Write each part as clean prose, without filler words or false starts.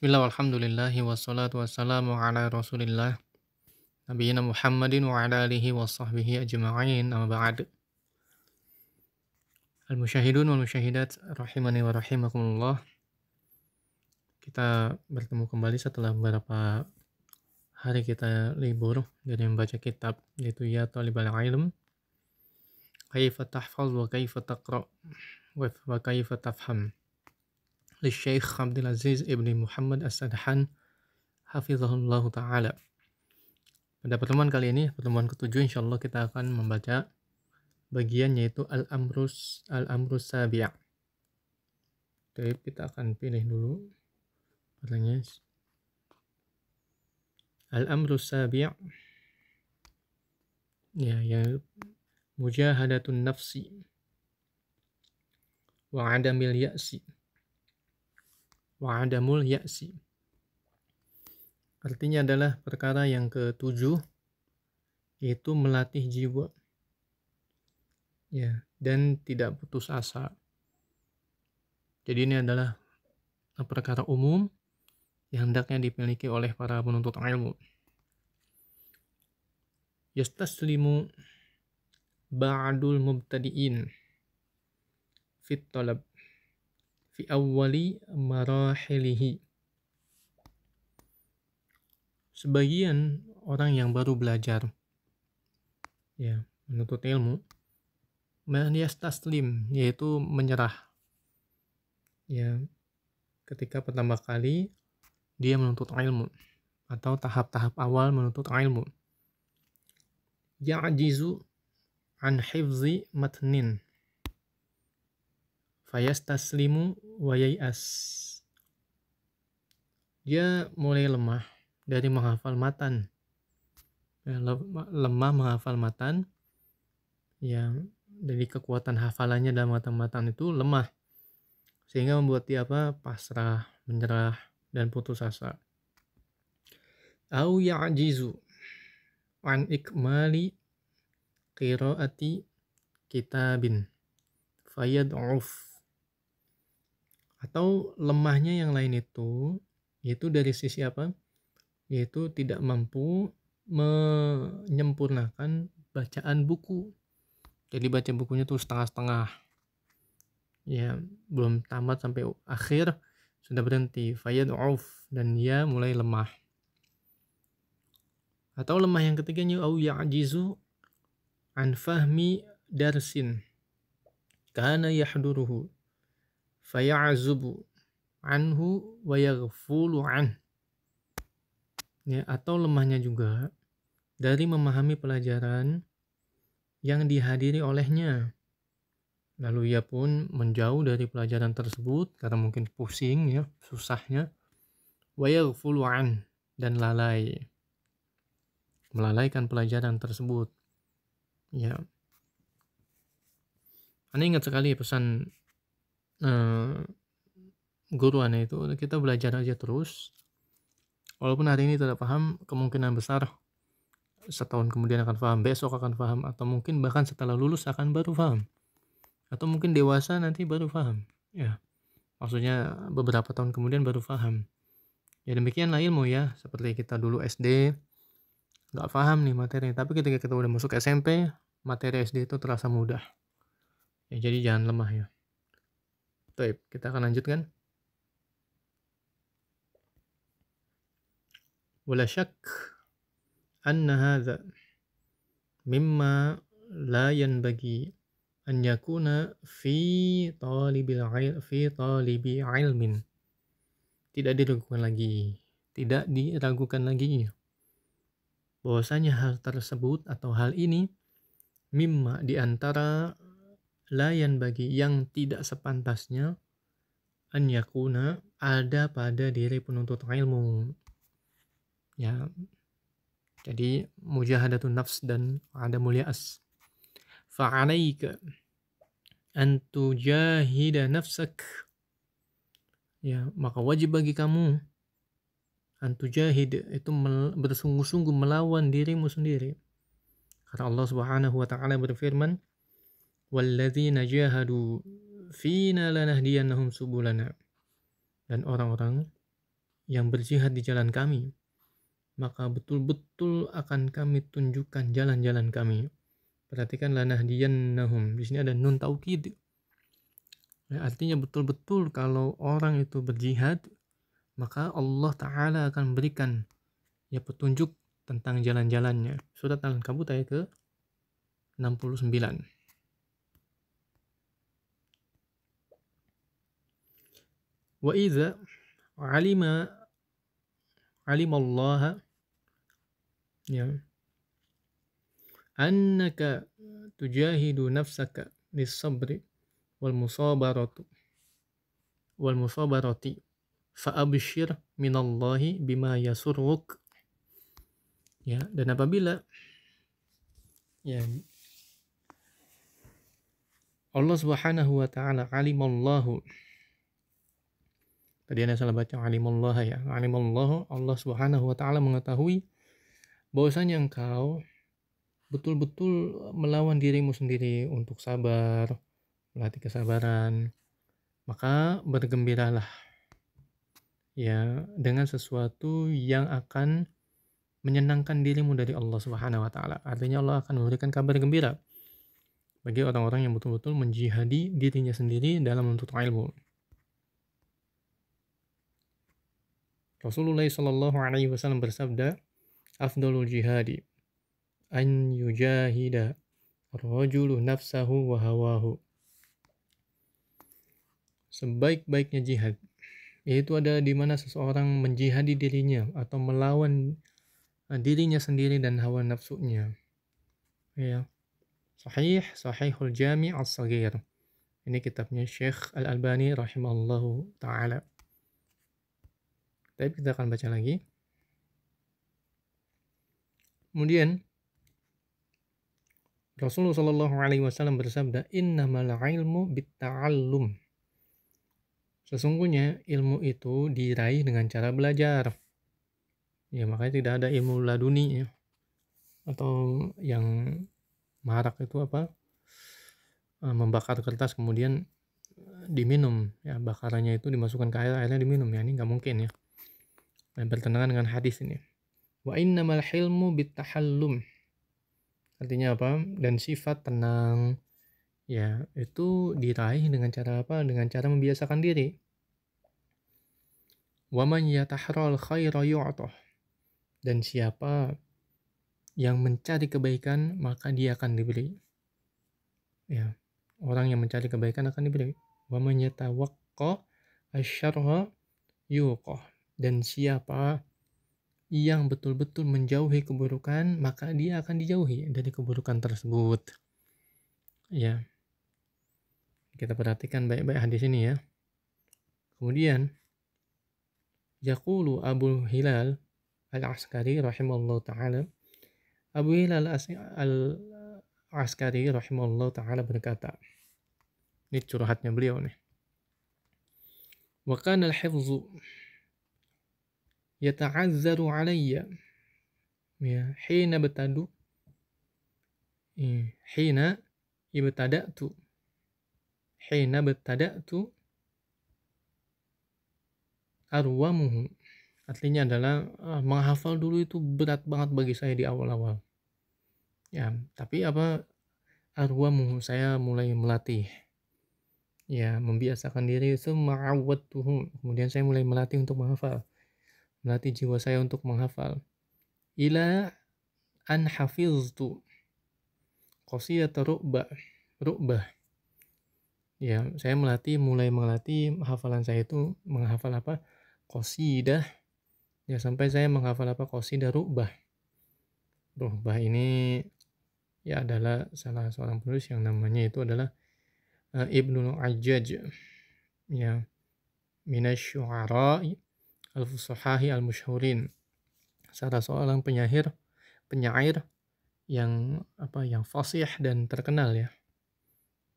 Bismillah walhamdulillahi wassalatu wassalamu ala rasulillah nabiyina Muhammadin wa ala alihi wa sahbihi ajma'in amma ba'd. Al-musyahidun wal musyahidat rahimani wa rahimakumullah. Kita bertemu kembali setelah beberapa hari kita libur dari membaca kitab, yaitu Ya Talibal Ilm Kaifa Tahfaz wa Kaifa Taqra wa Kaifa Tafham li Syekh Abdul Aziz Ibni Muhammad As-Sadhan hafizahullahu ta'ala. Pada pertemuan kali ini, pertemuan ketujuh, insyaallah kita akan membaca bagian yaitu Al-Amrus Sabi'. Oke, kita akan pilih dulu pertanyaan. Al-Amrus Sabi' ya, yang mujahadatun nafsi wa adamul ya'si. Artinya adalah perkara yang ketujuh, yaitu melatih jiwa, ya, dan tidak putus asa. Jadi ini adalah perkara umum yang hendaknya dimiliki oleh para penuntut ilmu. Yastaslimu ba'dul mubtadi'in fit talab fi awwali marahilihi. Sebagian orang yang baru belajar, ya, menuntut ilmu, yastaslim, yaitu menyerah, ya, ketika pertama kali dia menuntut ilmu atau tahap-tahap awal menuntut ilmu. Ya'jizu an hifzi matnin fayastaslimu wa yai'as. Dia mulai lemah dari menghafal matan, ya, lemah menghafal matan, yang dari kekuatan hafalannya dalam matan-matan itu lemah, sehingga membuat dia pasrah, menyerah, dan putus asa. Au ya'jizu an ikmali qiraati kitabin fayad'uf. Atau lemahnya yang lain itu, yaitu dari sisi yaitu tidak mampu menyempurnakan bacaan buku. Jadi baca bukunya tuh setengah-setengah, ya, belum tamat sampai akhir sudah berhenti, fayad'uf, dan dia mulai lemah. Atau lemah yang ketiganya, au ya'jizu an fahmi darsin kana yahduruhu faya'zubu anhu wa yaghfulu an. Ya, atau lemahnya juga dari memahami pelajaran yang dihadiri olehnya, lalu ia pun menjauh dari pelajaran tersebut karena mungkin pusing, ya, susahnya, wa yaghfulu an, dan melalaikan pelajaran tersebut, ya. Anda ingat sekali pesan guru Anda itu, kita belajar aja terus. Walaupun hari ini tidak paham, kemungkinan besar setahun kemudian akan paham, besok akan paham, atau mungkin bahkan setelah lulus akan baru paham, atau mungkin dewasa nanti baru paham, ya. Maksudnya beberapa tahun kemudian baru paham. Ya demikianlah ilmu, ya. Seperti kita dulu SD nggak paham nih materi, tapi ketika kita udah masuk SMP, materi SD itu terasa mudah. Ya, jadi jangan lemah, ya. Baik, kita akan lanjutkan. Wala syak anna hadza mimma la yanbaghi an yakuna fi talibi ilmin. Tidak diragukan lagi bahwasanya hal tersebut atau hal ini mimma, di antara, la yanbaghi, yang tidak sepantasnya, an yakuna, ada pada diri penuntut ilmu, ya. Jadi mujahadatun nafs dan adamul ya'as. Fa'alaika an tujahida nafsak, ya, maka wajib bagi kamu an tujahid, itu bersungguh-sungguh melawan dirimu sendiri. Karena Allah Subhanahu wa taala berfirman, walladzina jahadu fina lanahdiyannahum subulana. Dan orang-orang yang berjihad di jalan kami, maka betul-betul akan kami tunjukkan jalan-jalan kami. Perhatikan lanahdiyannahum. Di sini ada nun taukid. Ya, artinya betul-betul kalau orang itu berjihad, maka Allah Ta'ala akan berikan ya petunjuk tentang jalan-jalannya. Surat Al-Ankabut ayat ke 69. Wa idza alimallaha ya annaka tujahidu nafsaka lis-sabri wal musabarati fa abshir minallahi bima yasurruk. Ya, dan apabila ya Allah Subhanahu wa taala alimallahu, tadi Anda salah baca alimallah ya. Alimallahu, Allah Subhanahu wa taala mengetahui bahwasanya engkau betul-betul melawan dirimu sendiri untuk sabar, melatih kesabaran, maka bergembiralah ya dengan sesuatu yang akan menyenangkan dirimu dari Allah Subhanahu wa taala. Artinya Allah akan memberikan kabar gembira bagi orang-orang yang betul-betul menjihadi dirinya sendiri dalam menuntut ilmu. Rasulullah sallallahu alaihi wasallam bersabda, "Afdalul jihadi an yujahida ar-rajulu nafsahu wa hawahu." Sebaik-baiknya jihad yaitu ada di mana seseorang menjihadi dirinya atau melawan dirinya sendiri dan hawa nafsunya. Ya. Sahihul Jami' As-Saghir. Ini kitabnya Syekh Al-Albani rahimahullahu taala. Tapi kita akan baca lagi. Kemudian Rasulullah sallallahu alaihi wasallam bersabda, "Innamal ilmu bitta'allum." Sesungguhnya ilmu itu diraih dengan cara belajar. Ya, makanya tidak ada ilmu laduni ya. Atau yang marak itu apa? Membakar kertas kemudian diminum ya, bakarannya itu dimasukkan ke air, airnya diminum ya, ini nggak mungkin ya. Bertentangan dengan hadis ini. Wa innamal hilmu bittahallum. Artinya apa? Dan sifat tenang ya itu diraih dengan cara apa? Dengan cara membiasakan diri. Wa man yatahral khaira yu'tah. Dan siapa yang mencari kebaikan maka dia akan diberi. Ya, orang yang mencari kebaikan akan diberi. Wa man yatawaqqa asyarra yuqah. Dan siapa yang betul-betul menjauhi keburukan maka dia akan dijauhi dari keburukan tersebut. Ya. Kita perhatikan baik-baik hadis ini ya. Kemudian yaqulu Abu Hilal Al-Askari rahimahullah ta'ala. Abu Hilal Al-Askari rahimahullah ta'ala berkata, ini curhatnya beliau nih. Wa kana al-hifzu yata'azzaru alayya ya hina ibtada'tu arwamuhu. Artinya adalah menghafal dulu itu berat banget bagi saya di awal-awal. Ya, tapi arwamuhu, saya mulai melatih. Ya, membiasakan diri, suma'awwadtuhu. Kemudian saya mulai melatih untuk menghafal. Melatih jiwa saya untuk menghafal. Ila an hafiztu qasiyat ru'bah. Ya, saya mulai melatih hafalan saya itu menghafal qasidah. Ya, sampai saya menghafal qasidah ru'bah. Ru'bah ini ya adalah salah seorang penulis yang namanya itu adalah Ibnu Ajjaj. Ya, minasyu'ara'i al-fusahahi al-musyhurin. Salah seorang penyair yang fasih dan terkenal ya.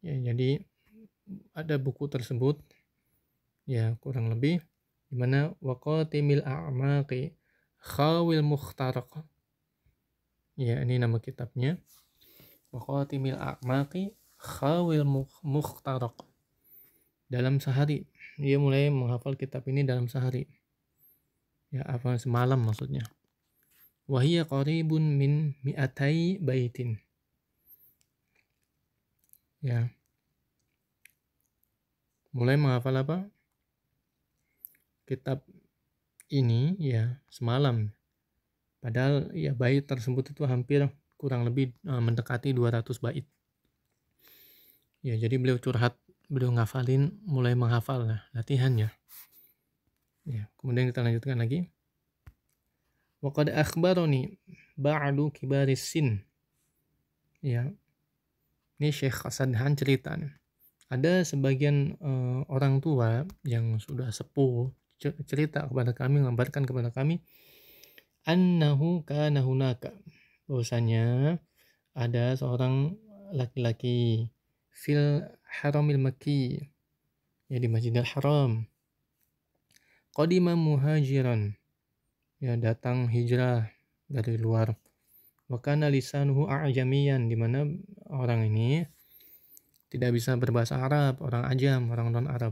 Ya, jadi ada buku tersebut ya kurang lebih di mana waqatimil a'maqi khawil mukhtaraq. Ya, ini nama kitabnya. Waqatimil a'maqi khawil mukhtaraq. Dalam sehari dia mulai menghafal kitab ini dalam sehari. Ya, apa semalam maksudnya. Wa hiya qaribun min mi'atai baitin. Ya, mulai menghafal apa? Kitab ini ya semalam. Padahal ya bait tersebut itu hampir kurang lebih mendekati 200 bait. Ya, jadi beliau curhat, beliau ngafalin, mulai menghafal lah, latihannya. Ya, kemudian kita lanjutkan lagi. Wa qad akhbarani ba'du kibaris sin. Ya, ini Syekh Sadhan cerita nih. Ada sebagian orang tua yang sudah sepuh cerita kepada kami, mengabarkan kepada kami, annahu kana hunaka, bahwasanya ada seorang laki-laki fil haramil makki, ya di Masjidil Haram, qadima muhajiran, ya datang hijrah dari luar, wa kana lisanuhu a'jamiyan, di mana orang ini tidak bisa berbahasa Arab, orang ajam, orang non Arab.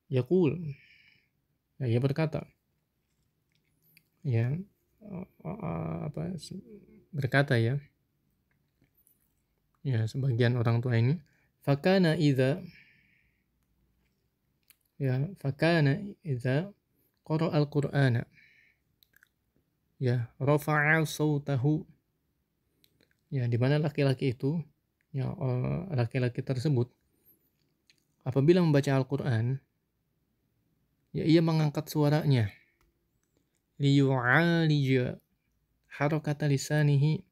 Yaqul, ya, ia berkata, ya berkata ya sebagian orang tua ini, fakana idza qara al-Qur'ana, ya rafa'a sautahu, ya di mana laki-laki itu, ya laki-laki tersebut apabila membaca Al-Qur'an, ya ia mengangkat suaranya, liyu'alija harakata lisanihi,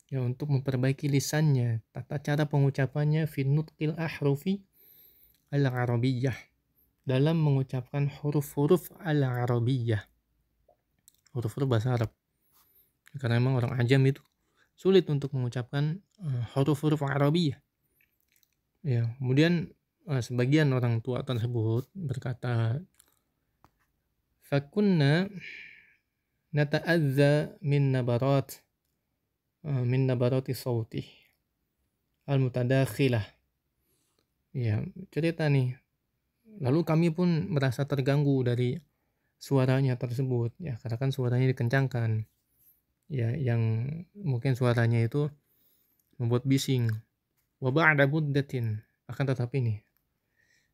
ya untuk memperbaiki lisannya, tata cara pengucapannya, fi nutqil ahrufi al-arabiyyah, dalam mengucapkan huruf-huruf al-arabiyyah, huruf-huruf bahasa Arab. Karena memang orang ajam itu sulit untuk mengucapkan huruf-huruf arabiyyah. Ya, kemudian sebagian orang tua tersebut berkata, fakunna nata'adza min nabarati sauti al-mutadakhilah. Ya, cerita nih. Lalu kami pun merasa terganggu dari suaranya tersebut, ya karena kan suaranya dikencangkan, ya yang mungkin suaranya itu membuat bising. Wa ba'da muddatin, akan tetapi nih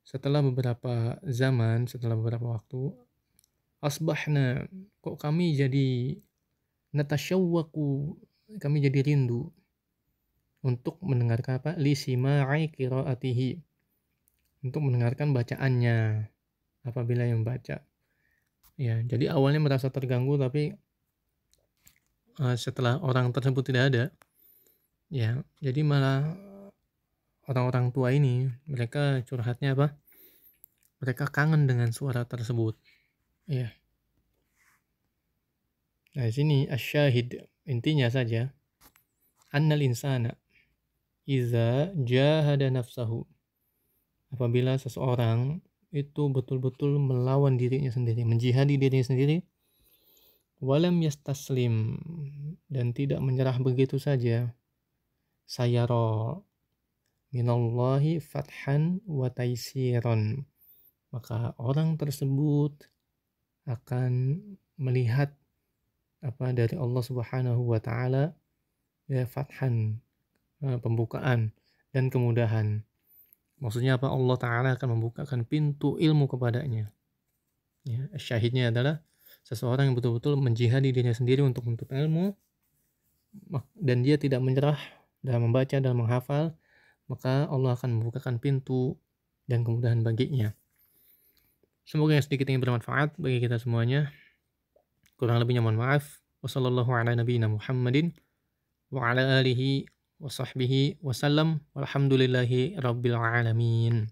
setelah beberapa zaman, setelah beberapa waktu, asbahna, kok kami jadi natashawwaku, kami jadi rindu untuk mendengarkan apa? Lisima'i qiraatihi, untuk mendengarkan bacaannya apabila yang baca. Ya, jadi awalnya merasa terganggu, tapi setelah orang tersebut tidak ada, ya jadi malah orang-orang tua ini mereka curhatnya apa? Mereka kangen dengan suara tersebut. Ya. Nah, di sini asyahid, intinya saja, annal insana iza jahada nafsahu, apabila seseorang itu betul-betul melawan dirinya sendiri, menjihadi dirinya sendiri, walam yastaslim, dan tidak menyerah begitu saja, sayara minallahi fathan wa taisiran, maka orang tersebut akan melihat apa dari Allah Subhanahu wa taala, ya fathan, pembukaan dan kemudahan. Maksudnya apa? Allah Ta'ala akan membukakan pintu ilmu kepadanya. Ya, syahidnya adalah seseorang yang betul-betul menjihadi dirinya sendiri untuk menuntut ilmu, dan dia tidak menyerah dalam membaca dan menghafal, maka Allah akan membukakan pintu dan kemudahan baginya. Semoga yang sedikit ini bermanfaat bagi kita semuanya. Kurang lebihnya mohon maaf. Wassallallahu ala nabiyina Muhammadin wa ala alihi wa sahbihi wasallam, walhamdulillahi rabbil alamin.